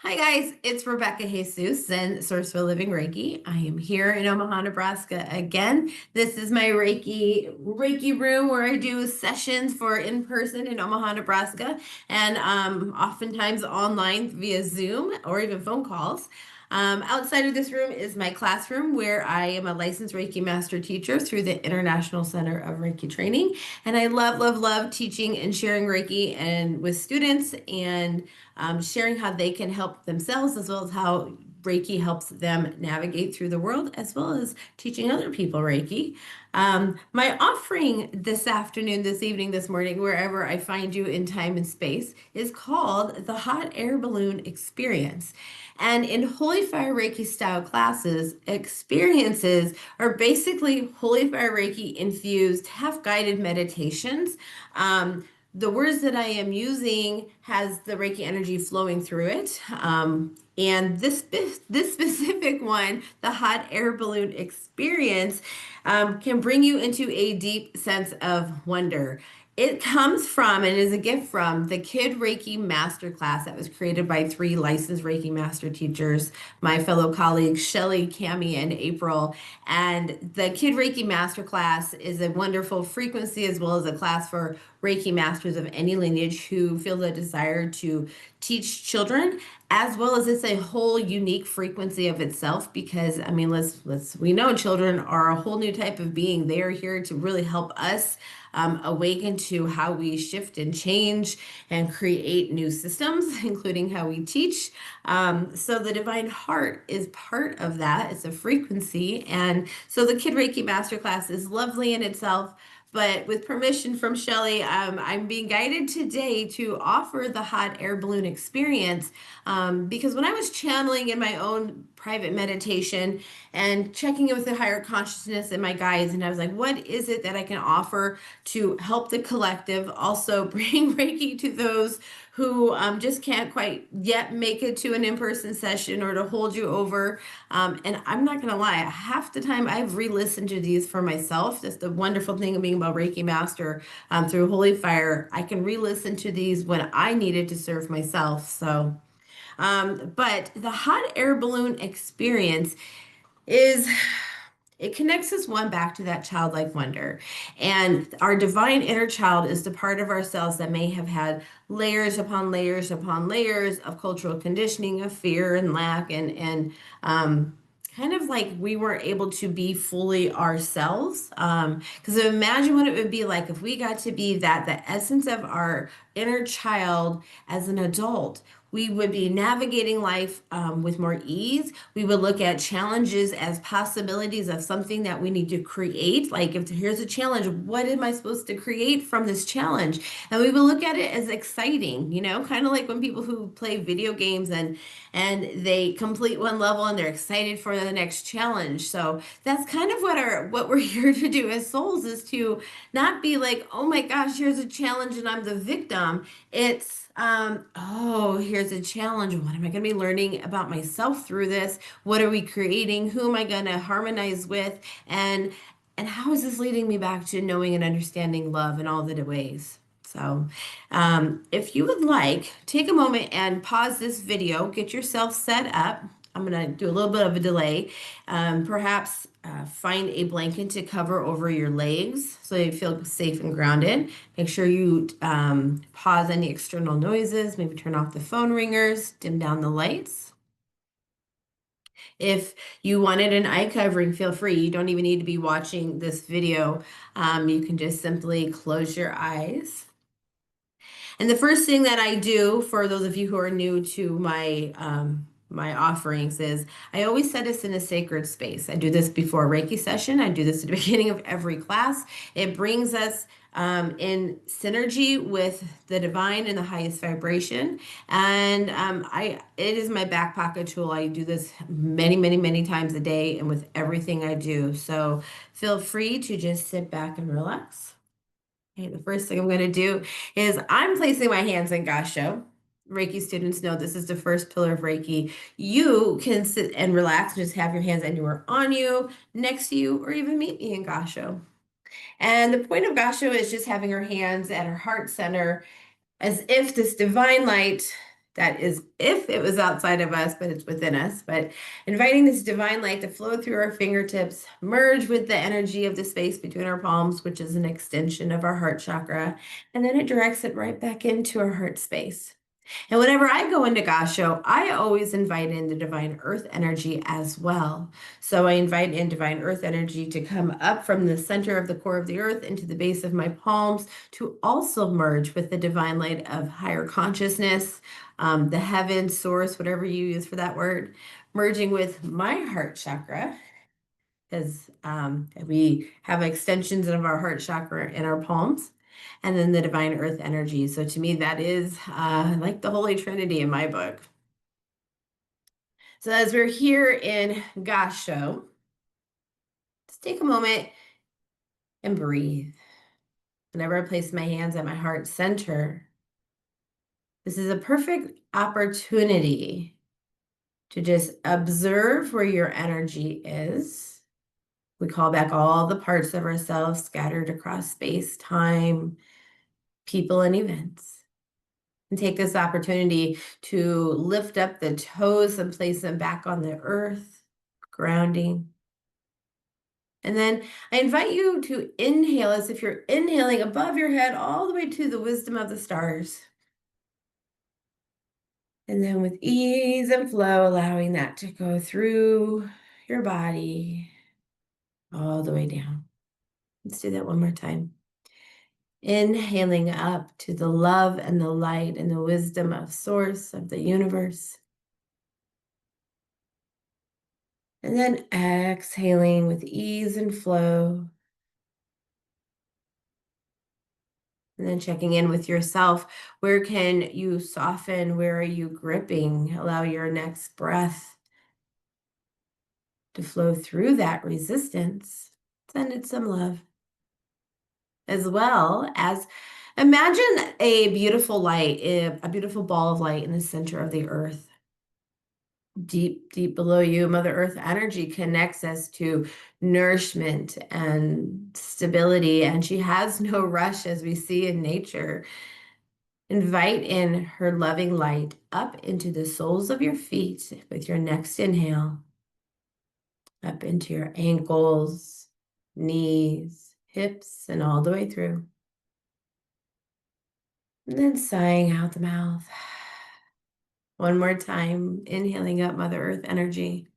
Hi guys, it's Rebecca Jesus and Sourceful Living Reiki. I am here in Omaha, Nebraska again. This is my Reiki room where I do sessions for in person in Omaha, Nebraska, and oftentimes online via Zoom or even phone calls. Outside of this room is my classroom where I am a licensed Reiki Master teacher through the International Center of Reiki Training. And I love, love, love teaching and sharing Reiki and with students and sharing how they can help themselves as well as how Reiki helps them navigate through the world, as well as teaching other people Reiki. My offering this afternoon, this evening, this morning, wherever I find you in time and space, is called the Hot Air Balloon Experience. And in Holy Fire Reiki style classes, experiences are basically Holy Fire Reiki infused, half guided meditations. The words that I am using has the Reiki energy flowing through it. And this specific one, the hot air balloon experience, can bring you into a deep sense of wonder. It comes from and is a gift from the KID REIKI Master class that was created by three licensed Reiki Master teachers, my fellow colleagues, Chellie, Cami, and April. And the KID REIKI Master class is a wonderful frequency as well as a class for Reiki Masters of any lineage who feel the desire to teach children, as well as it's a whole unique frequency of itself because I mean let's we know children are a whole new type of being. They are here to really help us awaken to how we shift and change and create new systems, including how we teach. So the divine heart is part of that. It's a frequency. And so the Kid Reiki Masterclass is lovely in itself. But with permission from Chellie, I'm being guided today to offer the hot air balloon experience because when I was channeling in my own private meditation and checking in with the higher consciousness and my guides, and I was like, what is it that I can offer to help the collective also bring Reiki to those who just can't quite yet make it to an in-person session or to hold you over. And I'm not going to lie, half the time I've re-listened to these for myself. That's the wonderful thing of being about Reiki Master through Holy Fire. I can re-listen to these when I needed to serve myself. But the hot air balloon experience is it connects us one back to that childlike wonder. And our divine inner child is the part of ourselves that may have had layers upon layers upon layers of cultural conditioning, of fear and lack, and kind of like we weren't able to be fully ourselves. Because imagine what it would be like if we got to be that, the essence of our inner child as an adult. We would be navigating life with more ease. We would look at challenges as possibilities of something that we need to create. Like, if here's a challenge, what am I supposed to create from this challenge? And we would look at it as exciting, kind of like when people who play video games and they complete one level and they're excited for the next challenge. So that's kind of what we're here to do as souls is to not be like, oh my gosh, here's a challenge and I'm the victim. It's oh, here's a challenge. What am I going to be learning about myself through this? What are we creating? Who am I going to harmonize with? And how is this leading me back to knowing and understanding love in all the ways? So, if you would like, take a moment and pause this video, get yourself set up. I'm going to do a little bit of a delay. Perhaps find a blanket to cover over your legs so you feel safe and grounded. Make sure you pause any external noises, maybe turn off the phone ringers, dim down the lights. If you wanted an eye covering, feel free. You don't even need to be watching this video. You can just simply close your eyes. And the first thing that I do for those of you who are new to my offerings is I always set us in a sacred space. I do this before a Reiki session. I do this at the beginning of every class. It brings us in synergy with the divine and the highest vibration. And it is my back pocket tool. I do this many, many, many times a day and with everything I do. So feel free to just sit back and relax. Okay, the first thing I'm going to do is I'm placing my hands in Gasho. Reiki students know this is the first pillar of Reiki. You can sit and relax and just have your hands anywhere on you, next to you, or even meet me in Gasho. And the point of Gasho is just having our hands at our heart center as if this divine light That is if it was outside of us, but it's within us. But inviting this divine light to flow through our fingertips, merge with the energy of the space between our palms, which is an extension of our heart chakra, and then it directs it right back into our heart space. And whenever I go into Gasho, I always invite in the divine earth energy as well. So I invite in divine earth energy to come up from the center of the core of the earth into the base of my palms to also merge with the divine light of higher consciousness, the heaven, source, whatever you use for that word, merging with my heart chakra because we have extensions of our heart chakra in our palms, and then the divine earth energy. So to me, that is like the Holy Trinity in my book. So as we're here in Gasho, just take a moment and breathe. Whenever I place my hands at my heart center, this is a perfect opportunity to just observe where your energy is. We call back all the parts of ourselves scattered across space, time, people, and events. And take this opportunity to lift up the toes and place them back on the earth, grounding. And then I invite you to inhale as if you're inhaling above your head all the way to the wisdom of the stars. And then with ease and flow, allowing that to go through your body all the way down. Let's do that one more time. Inhaling up to the love and the light and the wisdom of source of the universe. And then exhaling with ease and flow. And then checking in with yourself. Where can you soften? Where are you gripping? Allow your next breath to flow through that resistance. Send it some love. As well as imagine a beautiful light, a beautiful ball of light in the center of the earth. Deep, deep below you, Mother Earth energy connects us to nourishment and stability, and she has no rush as we see in nature. Invite in her loving light up into the soles of your feet with your next inhale, up into your ankles, knees, hips, and all the way through. And then sighing out the mouth. One more time, inhaling up Mother Earth energy.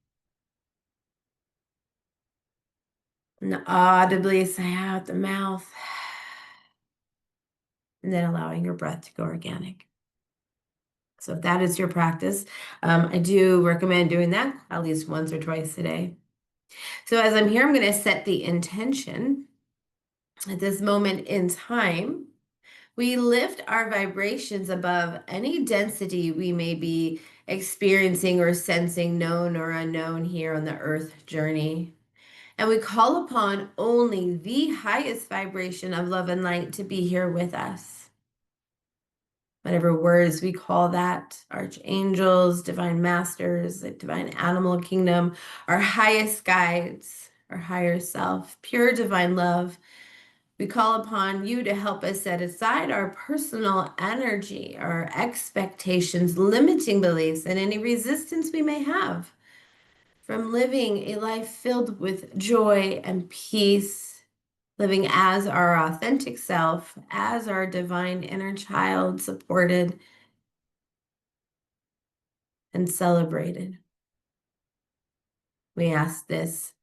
And audibly sigh out the mouth. And then allowing your breath to go organic. So if that is your practice, I do recommend doing that at least once or twice a day. So as I'm here, I'm going to set the intention. At this moment in time, we lift our vibrations above any density we may be experiencing or sensing, known or unknown, here on the earth journey. And we call upon only the highest vibration of love and light to be here with us. Whatever words we call that, archangels, divine masters, the divine animal kingdom, our highest guides, our higher self, pure divine love. We call upon you to help us set aside our personal energy, our expectations, limiting beliefs, and any resistance we may have from living a life filled with joy and peace, living as our authentic self, as our divine inner child, supported and celebrated. We ask this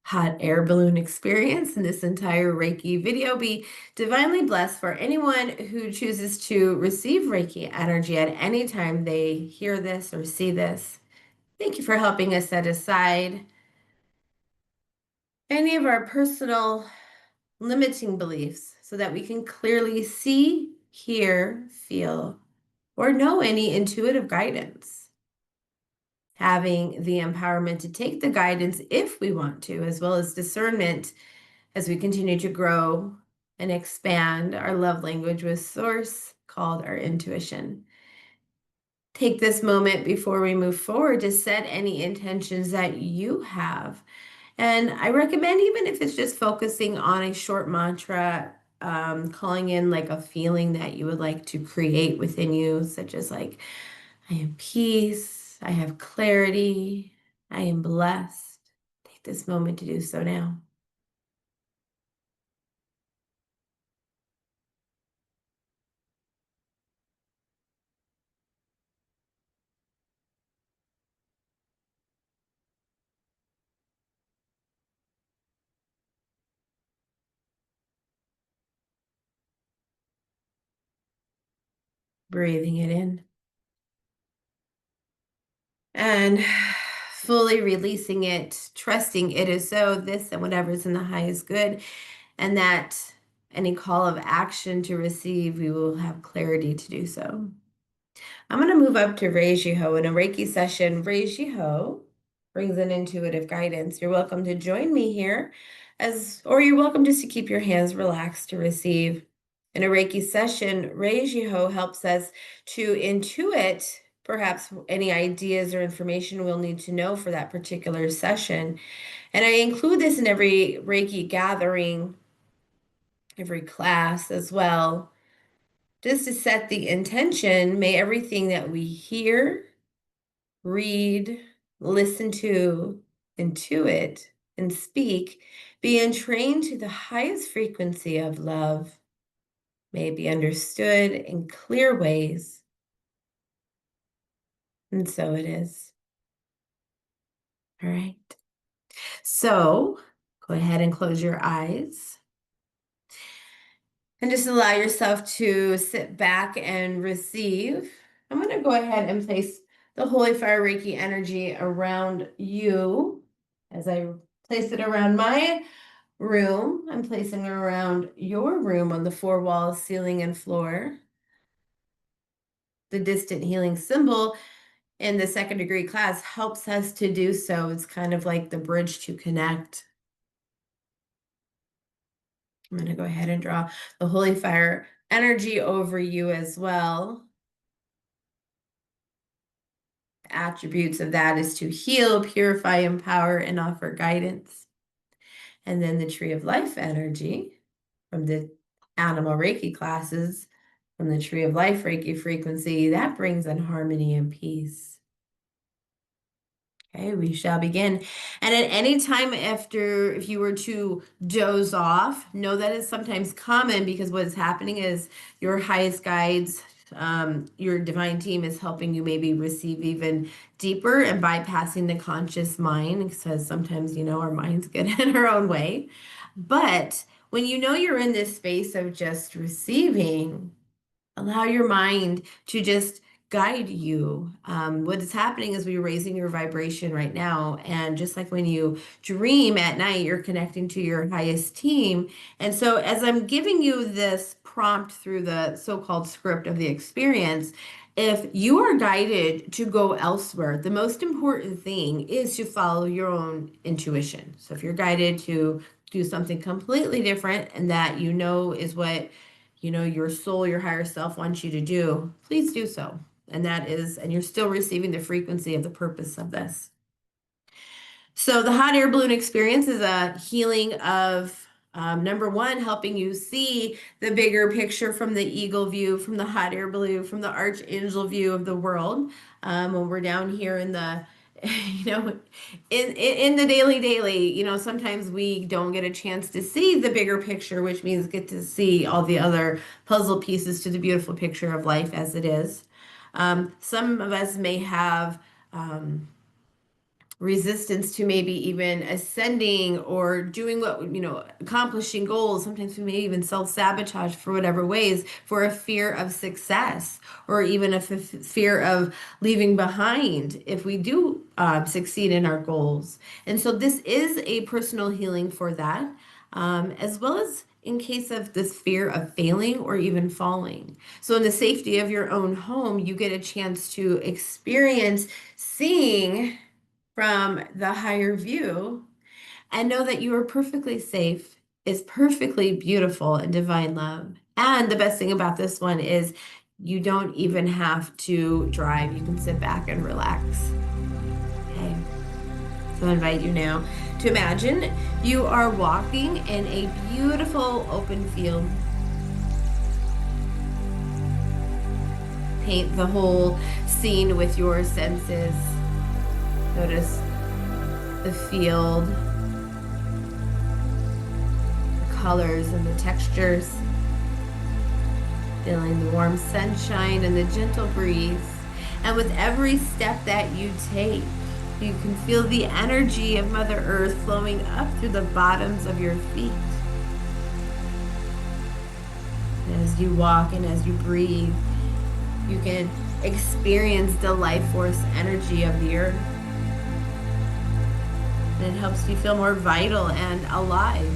hot air balloon experience and this entire Reiki video be divinely blessed for anyone who chooses to receive Reiki energy at any time they hear this or see this. Thank you for helping us set aside any of our personal limiting beliefs so that we can clearly see, hear, feel, or know any intuitive guidance. Having the empowerment to take the guidance if we want to, as well as discernment as we continue to grow and expand our love language with source called our intuition. Take this moment before we move forward to set any intentions that you have. And I recommend, even if it's just focusing on a short mantra, calling in like a feeling that you would like to create within you, such as like, I am peace, I have clarity, I am blessed. Take this moment to do so now. Breathing it in. And fully releasing it, trusting it is so, this and whatever is in the highest good, and that any call of action to receive, we will have clarity to do so. I'm going to move up to Reiki Ho. In a Reiki session, Reiki Ho brings an intuitive guidance. You're welcome to join me here, or you're welcome just to keep your hands relaxed to receive. In a Reiki session, Reiki Ho helps us to intuit perhaps any ideas or information we'll need to know for that particular session. And I include this in every Reiki gathering, every class as well, just to set the intention. May everything that we hear, read, listen to, intuit, and speak be entrained to the highest frequency of love, may it be understood in clear ways. And so it is. All right. So go ahead and close your eyes. And just allow yourself to sit back and receive. I'm going to go ahead and place the Holy Fire Reiki energy around you. As I place it around my room, I'm placing it around your room on the 4 walls, ceiling, and floor. The distant healing symbol in the 2nd degree class helps us to do so. It's kind of like the bridge to connect. I'm going to go ahead and draw the Holy Fire energy over you as well. The attributes of that is to heal, purify, empower, and offer guidance. And then the Tree of Life energy from the Animal Reiki classes, from the Tree of Life Reiki frequency, that brings in harmony and peace. Okay, we shall begin. And at any time after, if you were to doze off, know that is sometimes common, because what is happening is your highest guides, your divine team is helping you maybe receive even deeper and bypassing the conscious mind, because sometimes, our minds get in our own way. But when you're in this space of just receiving, allow your mind to just guide you. What is happening is we're raising your vibration right now. And just like when you dream at night, you're connecting to your highest team. And so as I'm giving you this prompt through the so-called script of the experience, if you are guided to go elsewhere, the most important thing is to follow your own intuition. So if you're guided to do something completely different, and that is what your soul, your higher self wants you to do, please do so. And you're still receiving the frequency of the purpose of this. So the hot air balloon experience is a healing of, number one, helping you see the bigger picture from the eagle view, from the hot air balloon, from the archangel view of the world. When we're down here in the, in the daily, sometimes we don't get a chance to see the bigger picture, which means get to see all the other puzzle pieces to the beautiful picture of life as it is. Some of us may have resistance to maybe even ascending or doing accomplishing goals. Sometimes we may even self-sabotage for whatever ways, for a fear of success, or even a fear of leaving behind if we do succeed in our goals. And so this is a personal healing for that, as well as in case of this fear of failing or even falling. So in the safety of your own home, you get a chance to experience seeing from the higher view, and know that you are perfectly safe, is perfectly beautiful and divine love. And the best thing about this one is you don't even have to drive. You can sit back and relax. Okay. So I invite you now to imagine you are walking in a beautiful open field. paint the whole scene with your senses. Notice the field, the colors and the textures. Feeling the warm sunshine and the gentle breeze. And with every step that you take, you can feel the energy of Mother Earth flowing up through the bottoms of your feet. And as you walk and as you breathe, you can experience the life force energy of the earth. And it helps you feel more vital and alive.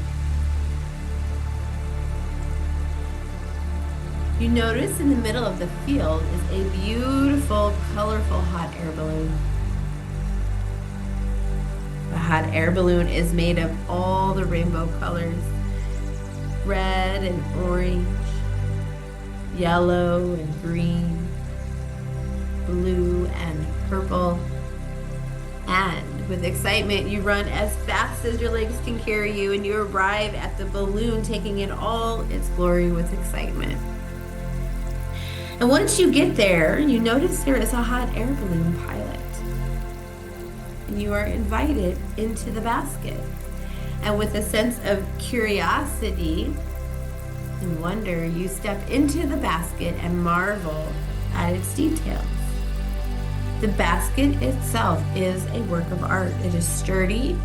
You notice in the middle of the field is a beautiful, colorful hot air balloon. The hot air balloon is made of all the rainbow colors, red and orange, yellow and green, blue and purple. And with excitement, you run as fast as your legs can carry you, and you arrive at the balloon, taking in all its glory with excitement. And once you get there, you notice there is a hot air balloon pilot. And you are invited into the basket. And with a sense of curiosity and wonder, you step into the basket and marvel at its details. The basket itself is a work of art. It is sturdy,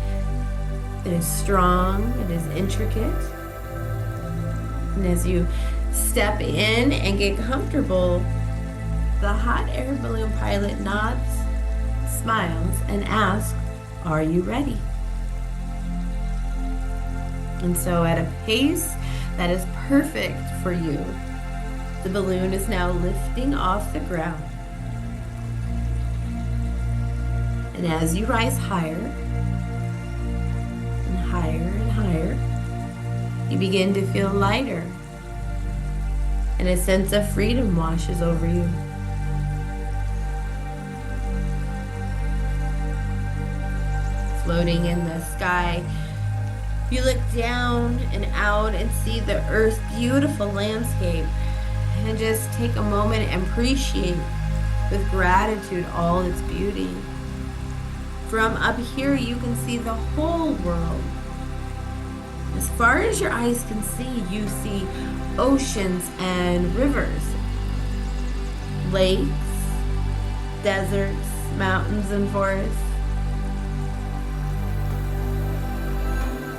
it is strong, it is intricate. And as you step in and get comfortable, the hot air balloon pilot nods, smiles, and asks, "Are you ready?" And so at a pace that is perfect for you, the balloon is now lifting off the ground. And as you rise higher and higher and higher, you begin to feel lighter. And a sense of freedom washes over you. Floating in the sky, you look down and out and see the Earth's beautiful landscape, and just take a moment and appreciate with gratitude all its beauty. From up here, you can see the whole world. As far as your eyes can see, you see oceans and rivers, lakes, deserts, mountains, and forests.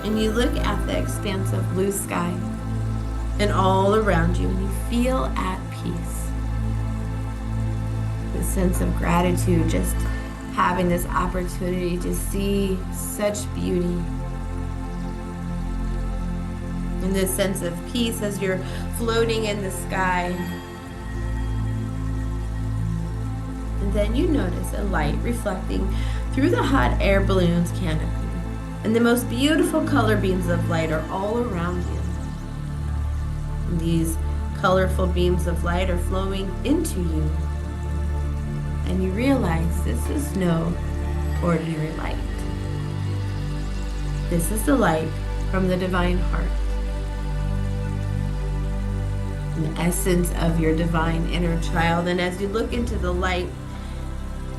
And you look at the expanse of blue sky and all around you, and you feel at peace. The sense of gratitude, just having this opportunity to see such beauty. And this sense of peace as you're floating in the sky. And then you notice a light reflecting through the hot air balloon's canopy. And the most beautiful color beams of light are all around you. And these colorful beams of light are flowing into you. And you realize this is no ordinary light. This is the light from the divine heart. An essence of your divine inner child. And as you look into the light,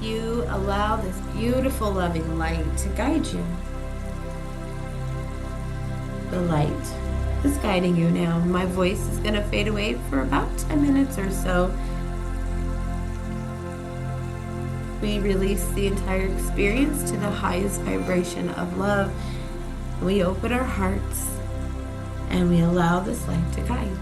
you allow this beautiful, loving light to guide you. The light is guiding you now. My voice is going to fade away for about 10 minutes or so. We release the entire experience to the highest vibration of love. We open our hearts and we allow this light to guide.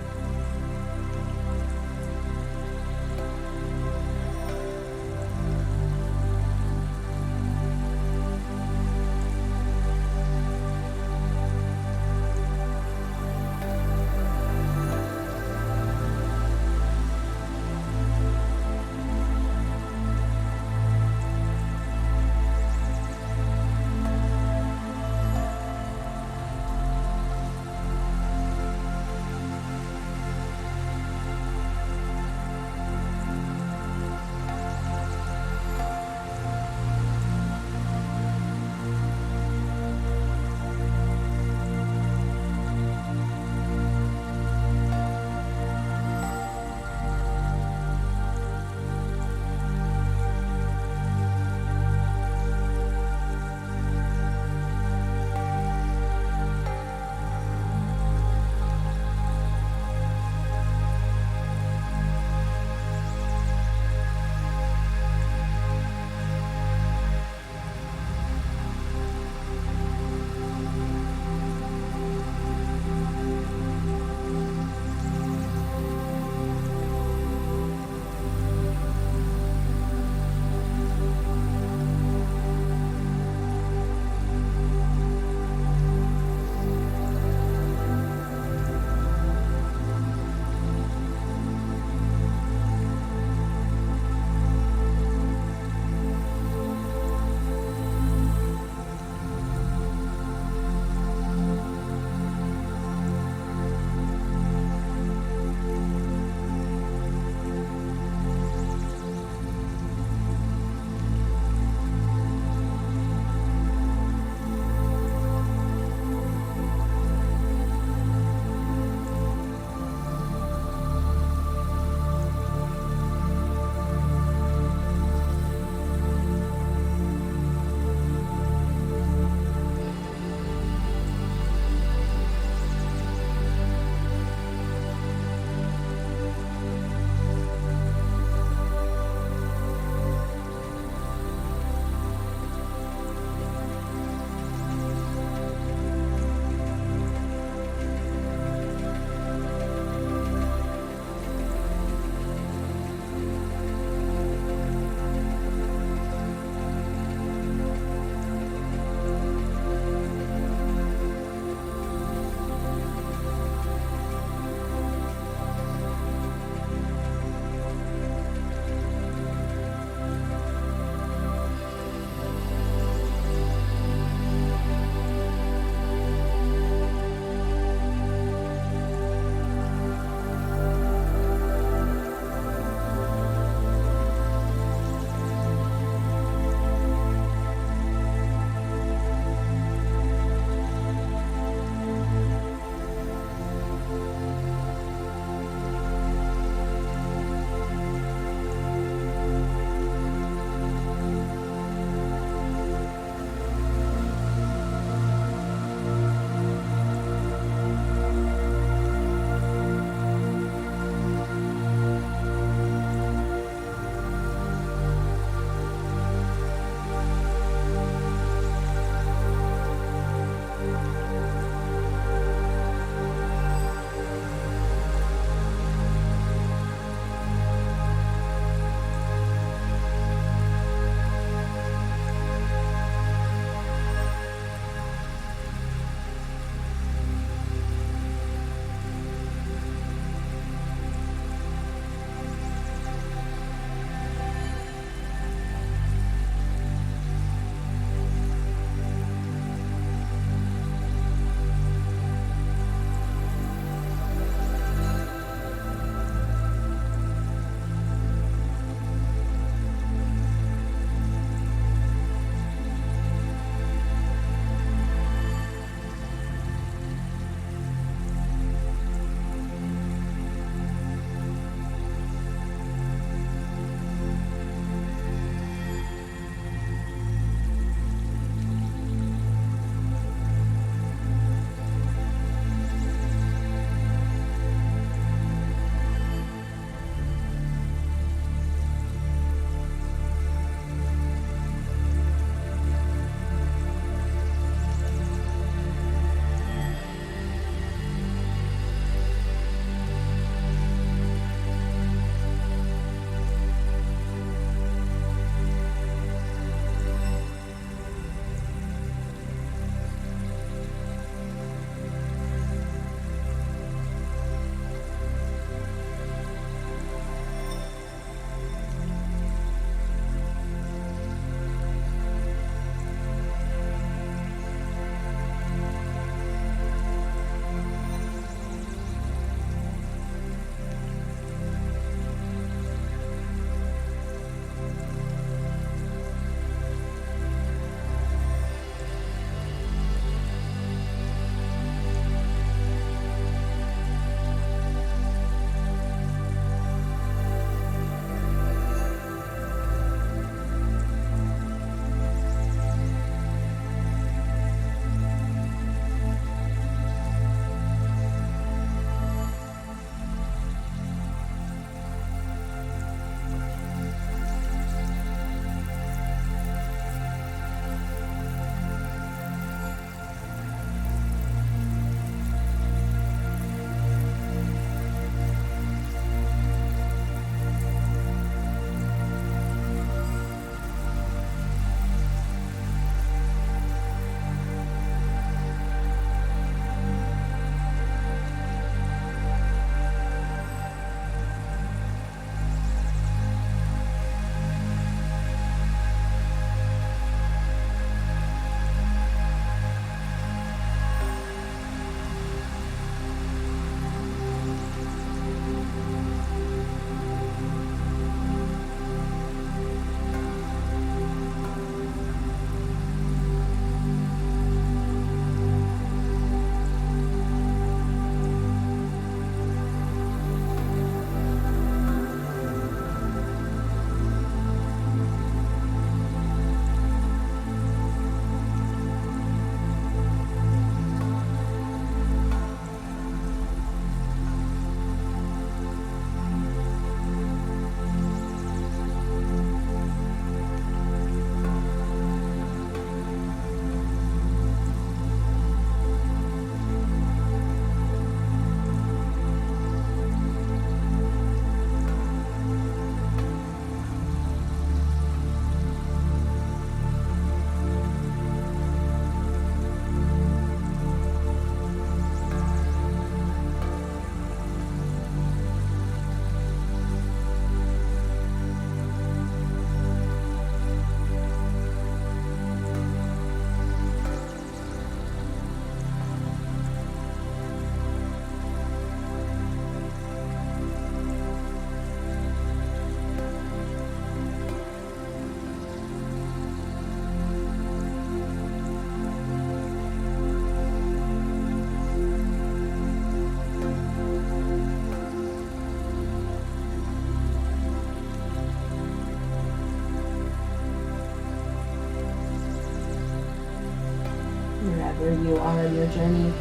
wherever you are in your journey.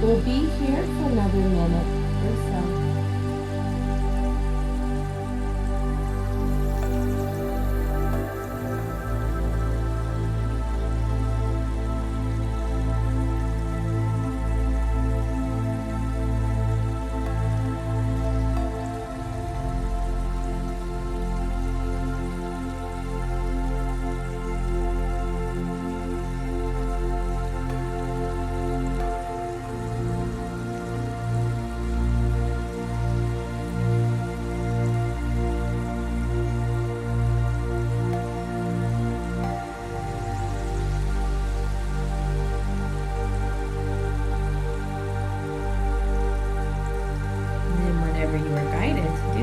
We'll be here for another minute or so.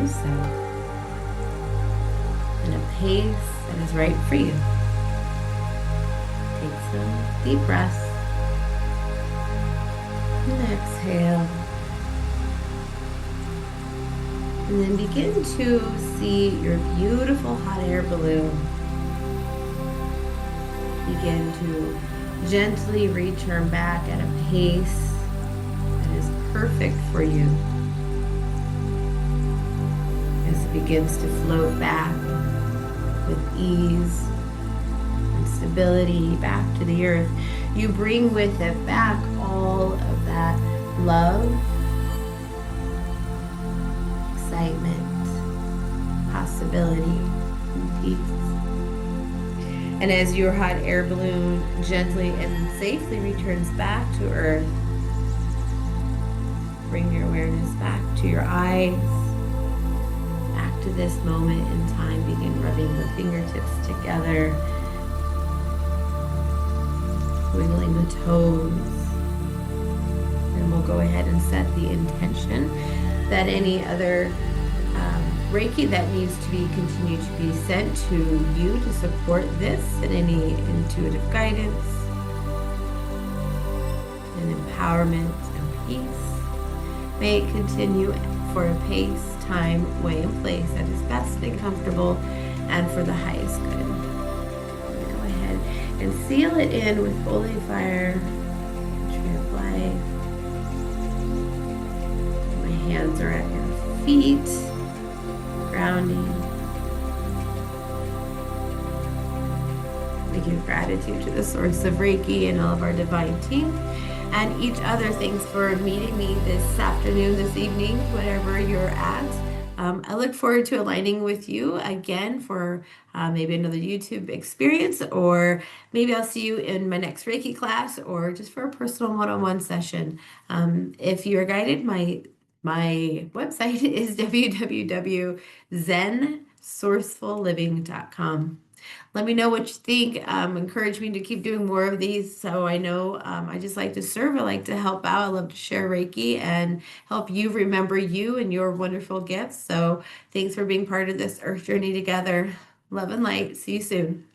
So, in a pace that is right for you. Take some deep breaths and exhale. And then begin to see your beautiful hot air balloon. Begin to gently return back at a pace that is perfect for you. Begins to float back with ease and stability back to the earth. You bring with it back all of that love, excitement, possibility, and peace. And as your hot air balloon gently and safely returns back to earth, bring your awareness back to your eyes. To this moment in time, begin rubbing the fingertips together, wiggling the toes, and we'll go ahead and set the intention that any other Reiki that needs to be continued to be sent to you to support this, and any intuitive guidance and empowerment and peace, may it continue for a pace, time, way, and place that is best and comfortable and for the highest good. I'm going to go ahead and seal it in with Holy Fire, Tree of Life. My hands are at your feet, grounding. We give gratitude to the source of Reiki and all of our divine team, and each other. Thanks for meeting me this afternoon, this evening, whatever you're at. I look forward to aligning with you again for maybe another YouTube experience, or maybe I'll see you in my next Reiki class, or just for a personal one-on-one session. If you're guided, my website is www.zensourcefulliving.com. Let me know what you think. Encourage me to keep doing more of these. So I know I just like to serve. I like to help out. I love to share Reiki and help you remember you and your wonderful gifts. So thanks for being part of this Earth journey together. Love and light. See you soon.